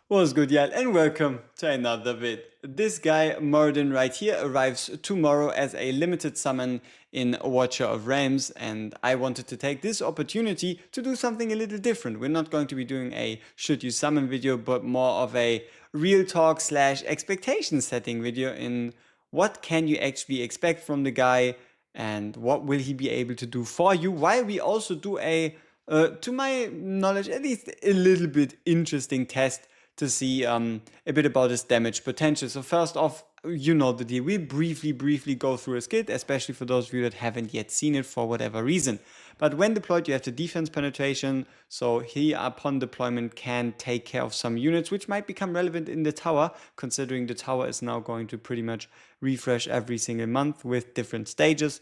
What's good, y'all, and welcome to another vid. This guy, Moridan, right here, arrives tomorrow as a limited summon in Watcher of Realms, and I wanted to take this opportunity to do something a little different. We're not going to be doing a should you summon video, but more of a real talk slash expectation setting video in what can you actually expect from the guy and what will he be able to do for you, while we also do to my knowledge, at least a little bit interesting test to see a bit about his damage potential. So first off, you know the deal. We'll briefly go through his kit, especially for those of you that haven't yet seen it for whatever reason. But when deployed, you have the defense penetration. So he, upon deployment, can take care of some units, which might become relevant in the tower, considering the tower is now going to pretty much refresh every single month with different stages.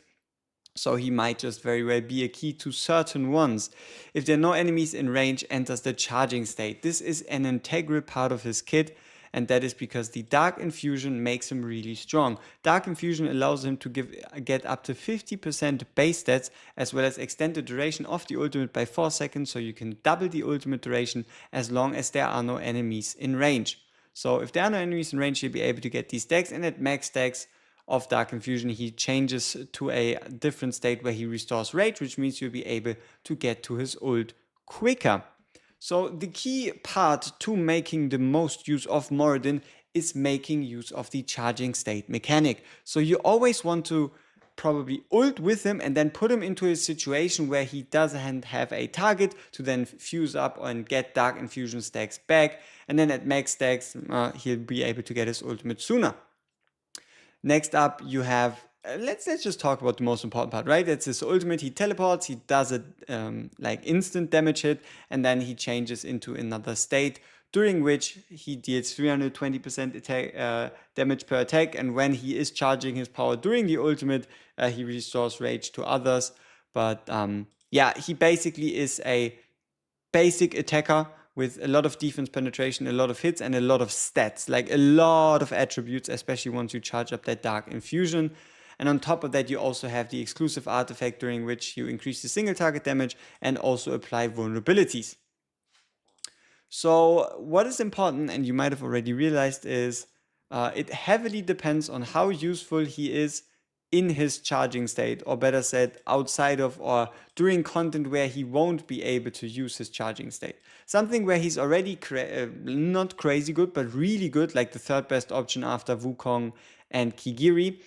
So he might just very well be a key to certain ones. If there are no enemies in range, enters the charging state. This is an integral part of his kit, and that is because the Dark Infusion makes him really strong. Dark Infusion allows him to get up to 50% base stats, as well as extend the duration of the ultimate by 4 seconds, so you can double the ultimate duration as long as there are no enemies in range. So if there are no enemies in range, you'll be able to get these stacks, and at max stacks of Dark Infusion, he changes to a different state where he restores rage, which means you'll be able to get to his ult quicker. So the key part to making the most use of Moridin is making use of the charging state mechanic. So you always want to probably ult with him and then put him into a situation where he doesn't have a target to then fuse up and get Dark Infusion stacks back. And then at max stacks, he'll be able to get his ultimate sooner. Next up, you have, let's just talk about the most important part, right? It's his ultimate. He teleports, he does a like instant damage hit, and then he changes into another state, during which he deals 320% attack, damage per attack. And when he is charging his power during the ultimate, he restores rage to others. But yeah, he basically is a basic attacker with a lot of defense penetration, a lot of hits, and a lot of stats, like a lot of attributes, especially once you charge up that Dark Infusion. And on top of that, you also have the exclusive artifact during which you increase the single target damage and also apply vulnerabilities. So what is important, and you might have already realized, is it heavily depends on how useful he is in his charging state, or better said, outside of or during content where he won't be able to use his charging state. Something where he's already not crazy good, but really good, like the third best option after Wukong and Kigiri,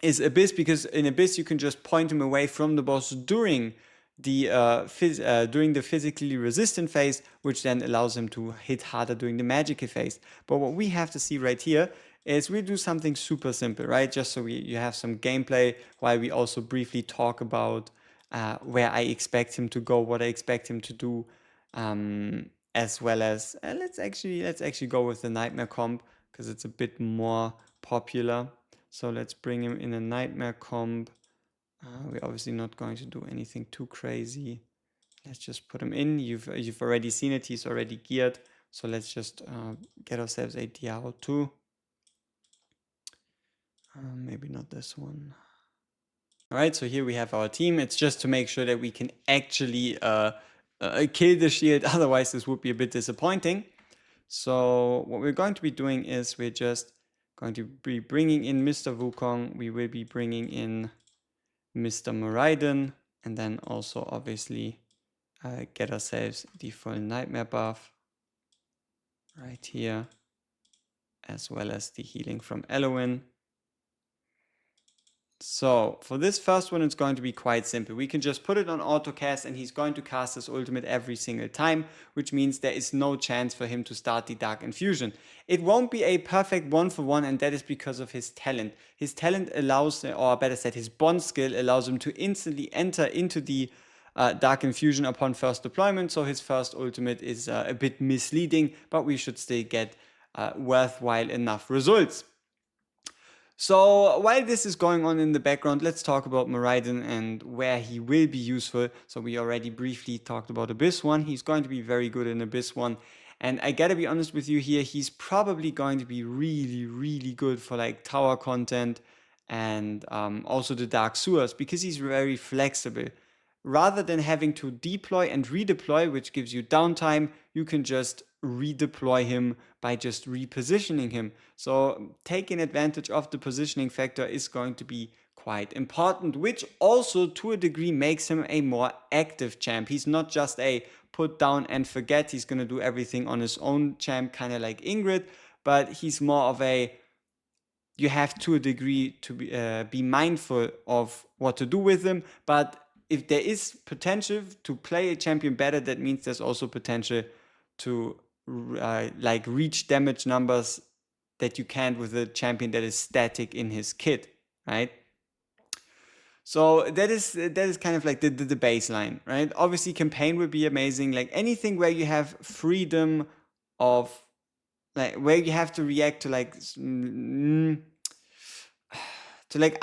is Abyss, because in Abyss you can just point him away from the boss during the physically resistant phase, which then allows him to hit harder during the magical phase. But what we have to see right here is we do something super simple, right? Just so you have some gameplay, while we also briefly talk about where I expect him to go, what I expect him to do, as well as let's actually go with the Nightmare comp, because it's a bit more popular. So let's bring him in a Nightmare comp. We're obviously not going to do anything too crazy. Let's just put him in. You've already seen it. He's already geared. So let's just get ourselves a Diao 2. Maybe not this one. All right, so here we have our team. It's just to make sure that we can actually kill the shield. Otherwise, this would be a bit disappointing. So what we're going to be doing is we're just going to be bringing in Mr. Wukong. We will be bringing in Mr. Moriden, and then also obviously get ourselves the full Nightmare buff right here, as well as the healing from Elowen. So for this first one, it's going to be quite simple. We can just put it on auto cast, and he's going to cast his ultimate every single time, which means there is no chance for him to start the Dark Infusion. It won't be a perfect 1-for-1, and that is because of his talent. His talent allows, or better said, his bond skill allows him to instantly enter into the Dark Infusion upon first deployment. So his first ultimate is a bit misleading, but we should still get worthwhile enough results. So while this is going on in the background, let's talk about Moridan and where he will be useful. So we already briefly talked about Abyss 1. He's going to be very good in Abyss 1. And I gotta be honest with you here, he's probably going to be really good for like tower content and also the Dark Sewers, because he's very flexible. Rather than having to deploy and redeploy, which gives you downtime, you can just redeploy him by just repositioning him. So taking advantage of the positioning factor is going to be quite important, which also to a degree makes him a more active champ. He's not just a put down and forget, he's going to do everything on his own champ, kind of like Ingrid, but he's more of a, you have to a degree to be mindful of what to do with him. But if there is potential to play a champion better, that means there's also potential to like reach damage numbers that you can't with a champion that is static in his kit, right? So that is kind of like the baseline, right? Obviously, campaign would be amazing. Like anything where you have freedom of, like where you have to react to like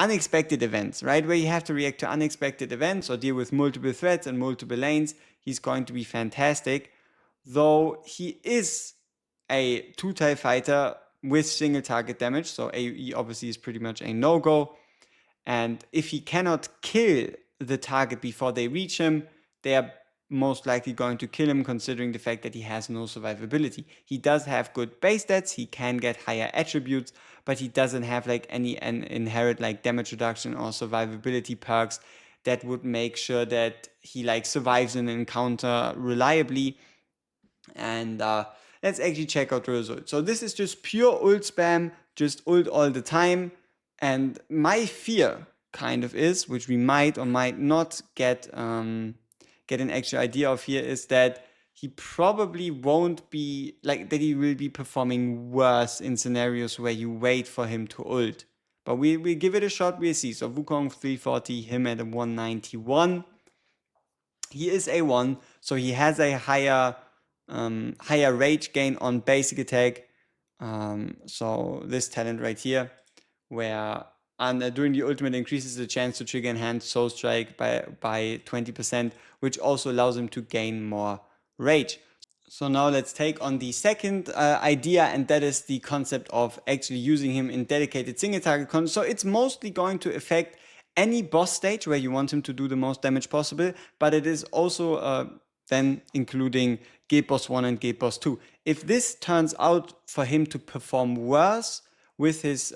unexpected events, right? Where you have to react to unexpected events or deal with multiple threats and multiple lanes. He's going to be fantastic. Though he is a two-type fighter with single target damage, so AoE obviously is pretty much a no-go. And if he cannot kill the target before they reach him, they are most likely going to kill him, considering the fact that he has no survivability. He does have good base stats, he can get higher attributes, but he doesn't have like any inherent like damage reduction or survivability perks that would make sure that he like survives an encounter reliably. And let's actually check out the results. So this is just pure ult spam, just ult all the time. And my fear kind of is, which we might or might not get an actual idea of here, is that he probably won't be, like, that he will be performing worse in scenarios where you wait for him to ult. But we give it a shot, we'll see. So Wukong 340, him at a 191. He is A1, so he has a higher rage gain on basic attack. So this talent right here, where during the ultimate increases the chance to trigger enhanced soul strike by 20%, which also allows him to gain more rage. So now let's take on the second idea, and that is the concept of actually using him in dedicated single target content. So it's mostly going to affect any boss stage where you want him to do the most damage possible, but it is also then including Guild Boss 1 and Guild Boss 2. If this turns out for him to perform worse with his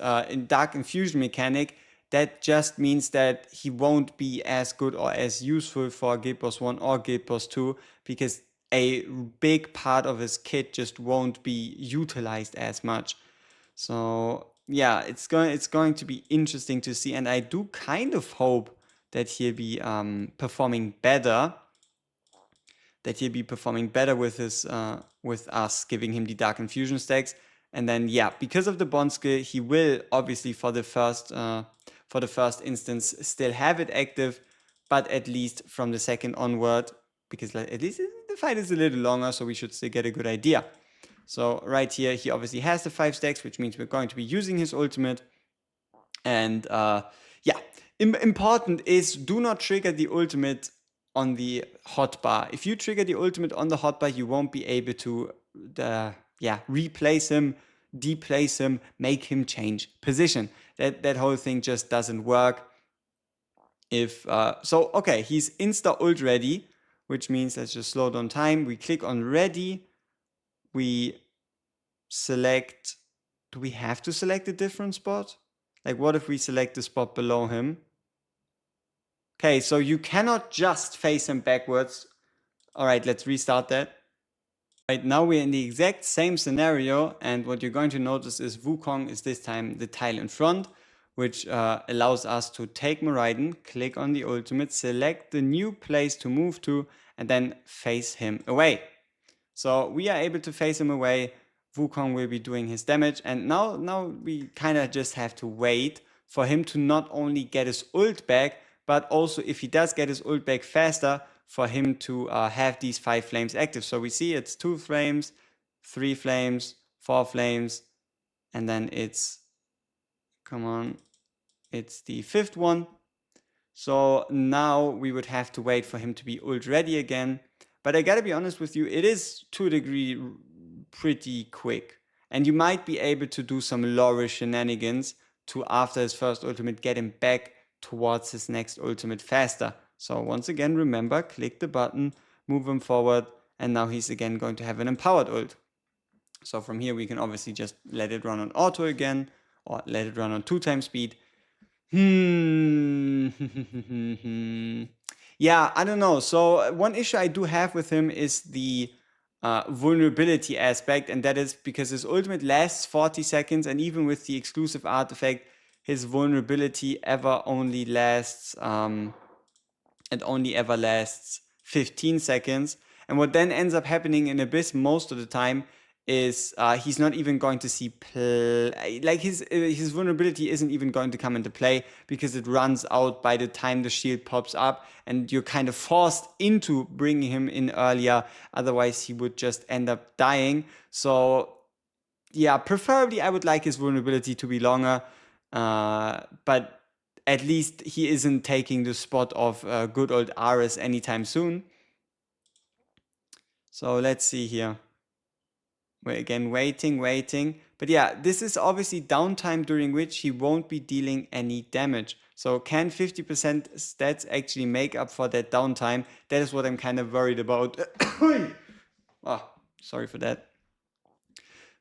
Dark Infusion mechanic, that just means that he won't be as good or as useful for Guild Boss 1 or Guild Boss 2, because a big part of his kit just won't be utilized as much. So yeah, it's going to be interesting to see, and I do kind of hope that he'll be performing better. That he'll be performing better with his with us giving him the Dark Infusion stacks, and then yeah, because of the bond skill, he will obviously for the first instance still have it active, but at least from the second onward, because like, at least the fight is a little longer, so we should still get a good idea. So right here, he obviously has the 5 stacks, which means we're going to be using his ultimate. And yeah, important is do not trigger the ultimate on the hotbar. If you trigger the ultimate on the hotbar, you won't be able to replace him, deplace him, make him change position. That whole thing just doesn't work. If so, okay, he's insta ult ready, which means let's just slow down time. We click on ready. We select. Do we have to select a different spot? Like, what if we select the spot below him? Okay, so you cannot just face him backwards. All right, let's restart that. Right, now we're in the exact same scenario, and what you're going to notice is Wukong is this time the tile in front, which allows us to take Moriden, click on the ultimate, select the new place to move to, and then face him away. So we are able to face him away. Wukong will be doing his damage, and now we kind of just have to wait for him to not only get his ult back, but also if he does get his ult back faster, for him to have these 5 flames active. So we see it's 2 flames, 3 flames, 4 flames, and then it's, come on, it's the 5th one. So now we would have to wait for him to be ult ready again. But I gotta be honest with you, it is to a degree pretty quick. And you might be able to do some lore shenanigans to, after his first ultimate, get him back towards his next ultimate faster. So once again, remember, click the button, move him forward, and now he's again going to have an empowered ult. So from here we can obviously just let it run on auto again, or let it run on 2x speed. Yeah, I don't know. So one issue I do have with him is the vulnerability aspect, and that is because his ultimate lasts 40 seconds, and even with the exclusive artifact, his vulnerability only ever lasts 15 seconds. And what then ends up happening in Abyss most of the time is he's not even going to see like his vulnerability isn't even going to come into play because it runs out by the time the shield pops up, and you're kind of forced into bringing him in earlier. Otherwise, he would just end up dying. So yeah, preferably I would like his vulnerability to be longer, but at least he isn't taking the spot of good old Ares anytime soon. So let's see here. We're again waiting. But yeah, this is obviously downtime during which he won't be dealing any damage. So can 50% stats actually make up for that downtime? That is what I'm kind of worried about. Oh, sorry for that.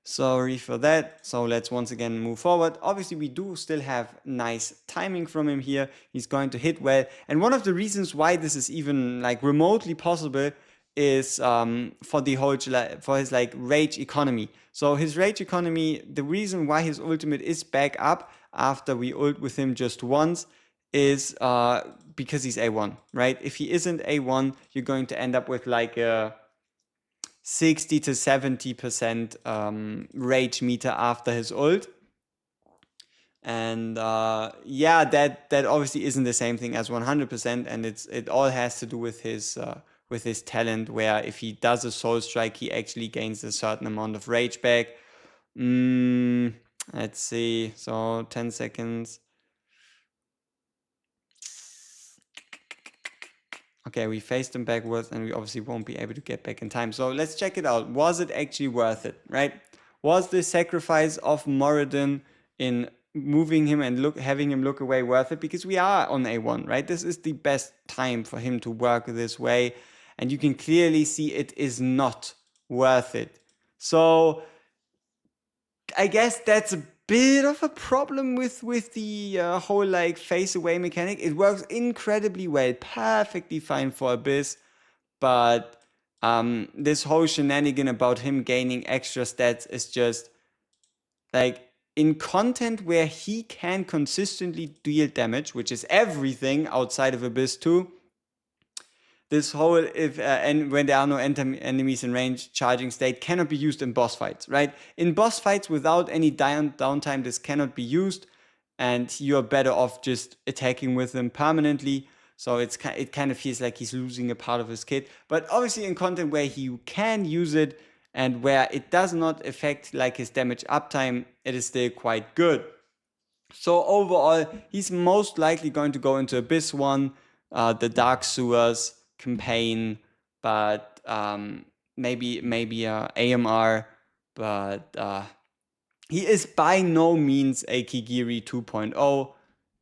Sorry for that. So let's once again move forward. Obviously, we do still have nice timing from him here. He's going to hit well. And one of the reasons why this is even like remotely possible is for his like rage economy. So his rage economy, the reason why his ultimate is back up after we ult with him just once is because he's A1, right? If he isn't A1, you're going to end up with like a 60 to 70% rage meter after his ult. And yeah, that obviously isn't the same thing as 100%, and it all has to do with his talent, where if he does a soul strike, he actually gains a certain amount of rage back. Let's see, so 10 seconds. Okay, we faced him backwards, and we obviously won't be able to get back in time. So let's check it out. Was it actually worth it, right? Was the sacrifice of Moridin in moving him and having him look away worth it? Because we are on A1, right? This is the best time for him to work this way. And you can clearly see it is not worth it. So I guess that's a bit of a problem with the whole like face away mechanic. It works incredibly well, perfectly fine for Abyss, but this whole shenanigan about him gaining extra stats is just like in content where he can consistently deal damage, which is everything outside of Abyss 2. This whole and when there are no enemies in range, charging state cannot be used in boss fights, right? In boss fights without any downtime, this cannot be used, and you're better off just attacking with them permanently. So it kind of feels like he's losing a part of his kit. But obviously in content where he can use it and where it does not affect like his damage uptime, it is still quite good. So overall, he's most likely going to go into Abyss 1, the Dark Sewers campaign, but maybe AMR, but he is by no means a Kigiri 2.0.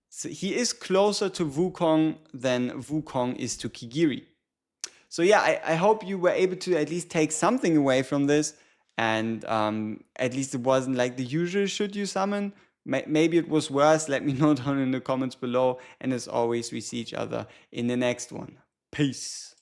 So he is closer to Wukong than Wukong is to Kigiri. So yeah, I hope you were able to at least take something away from this, and at least it wasn't like the usual should you summon. Maybe it was worse. Let me know down in the comments below. And as always, we see each other in the next one. Peace.